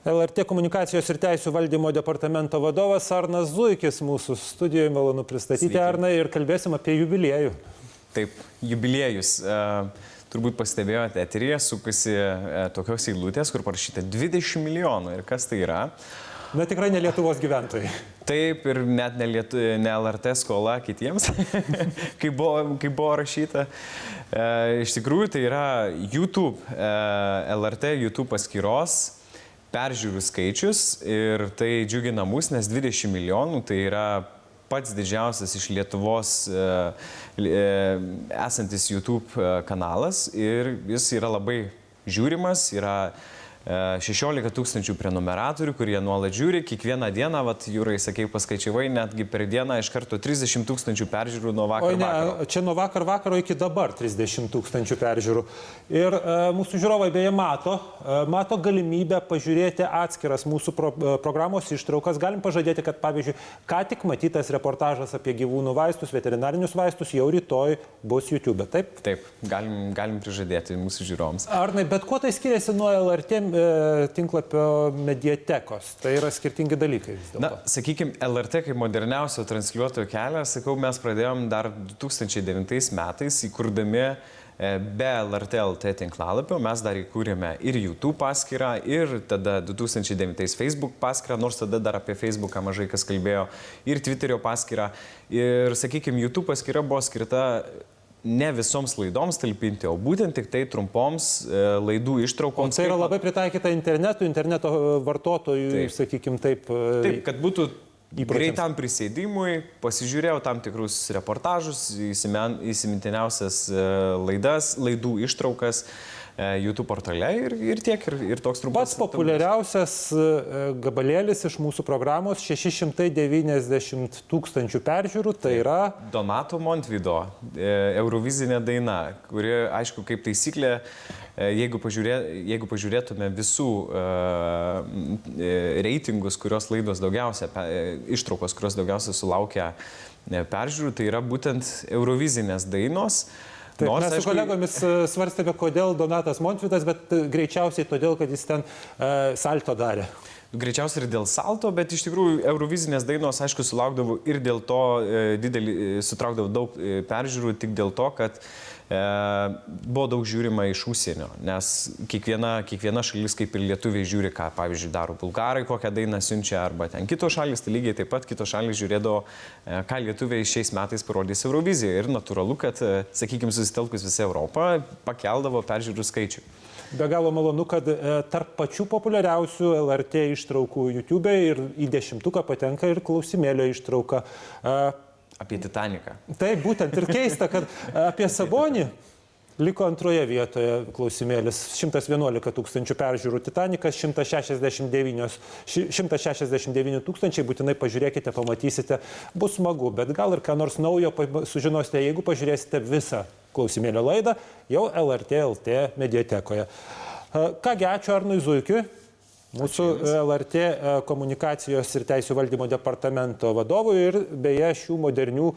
LRT komunikacijos ir teisų valdymo departamento vadovas Arnas Zuikis mūsų studijoje. Malonu pristatyti. Sveiki. Arnai, ir kalbėsim apie jubiliejų. Taip, jubiliejus. Turbūt pastebėjote, eteryje sukasi tokios eilutės, kur parašyta 20 milijonų. Ir kas tai yra? Na, tikrai ne Lietuvos gyventojai. Taip, ir net ne LRT skola kitiems, kaip buvo rašyta. Iš tikrųjų, tai yra YouTube, LRT YouTube paskyros peržiūrų skaičius ir tai džiugina mus, nes 20 milijonų tai yra pats didžiausias iš Lietuvos esantis YouTube kanalas ir jis yra labai žiūrimas, yra 16 000 prenumeratorių, kurie nuolat žiūri. Kiekvieną dieną, Jūrai, sakei, paskaičiavai, netgi per dieną iš karto 30 000 peržiūrų nuo vakaro. Čia nuo vakaro iki dabar 30 000 peržiūrų. Ir mūsų žiūrovai beje mato galimybę pažiūrėti atskiras mūsų programos ištraukas. Galim pažadėti, kad pavyzdžiui, ką tik matytas reportažas apie gyvūnų vaistus, veterinarinius vaistus jau rytoj bus YouTube, taip? Taip, galim prižadėti mūsų žiūrovams. Arnai, bet kuo tai skiriasi nuo LRT tinklapio mediatekos? Tai yra skirtingi dalykai vis dėlto. Na, sakykime, LRT kaip moderniausio transliuotojo kelią, mes pradėjom dar 2009 metais, įkurdami be LRT LT tinklalapio, mes dar įkūrėme ir YouTube paskyrą, ir tada 2009 Facebook paskyrą, nors tada dar apie Facebooką mažai kas kalbėjo, ir Twitterio paskyrą. Ir, sakykime, YouTube paskyra buvo skirta ne visoms laidoms talpinti, o būtent tik tai trumpoms laidų ištraukoms. Tai yra labai pritaikyta interneto vartotojų, taip, sakykime taip. Taip, kad būtų greitam prisėdimui, pasižiūrėjau tam tikrus reportažus, įsimintiniausias laidas, laidų ištraukas YouTube portale ir tiek, ir toks trumpas. Pats populiariausias gabalėlis iš mūsų programos 690 000 peržiūrų, tai yra Donato Montvydo Eurovizinė daina, kuri, aišku, kaip taisyklė, jeigu pažiūrėtume visų reitingus, kurios laidos daugiausia, ištraukos, kurios daugiausia sulaukia peržiūrų, tai yra būtent Eurovizinės dainos. Taip, mes su kolegomis svarstėme, kodėl Donatas Montvydas, bet greičiausiai todėl, kad jis ten salto darė. Greičiausiai ir dėl salto, bet iš tikrųjų Eurovizinės dainos, aišku, sulaukdavo ir dėl to sutraukdavo daug peržiūrų, tik dėl to, kad buvo daug žiūrima iš užsienio, nes kiekviena šalis, kaip ir lietuviai, žiūri, ką, pavyzdžiui, daro bulgarai, kokią dainą siunčia, arba ten kitos šalis, tai lygiai taip pat kitos šalis žiūrėdavo, ką lietuviai šiais metais parodys Eurovizijoje. Ir natūralu, kad, sakykime, susitelkus visą Europą, pakeldavo peržiūrų skaičių. Be galo malonu, kad tarp pačių populiariausių LRT ištraukų YouTube ir į 10-tuką patenka ir klausimėlio ištrauka. Apie Titaniką. Taip, būtent ir keista, kad apie Sabonį liko antroje vietoje klausimėlis. 111 000 peržiūrų, Titanikas 169 000, būtinai pažiūrėkite, pamatysite, bus smagu, bet gal ir ką nors naujo sužinosite, jeigu pažiūrėsite visą klausimėlio laidą jau LRT LT mediatekoje. Kągi, ačiū Arnui Zuikiui, mūsų LRT komunikacijos ir teisų valdymo departamento vadovui ir beje šių modernių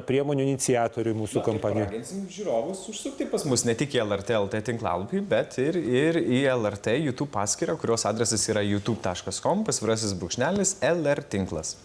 priemonių iniciatoriui mūsų kompanijoje. Raginsim žiūrovus užsukti pas mus ne tik į LRT LT tinklalapį, bet ir į LRT YouTube paskyrą, kurios adresas yra youtube.com /LR tinklas.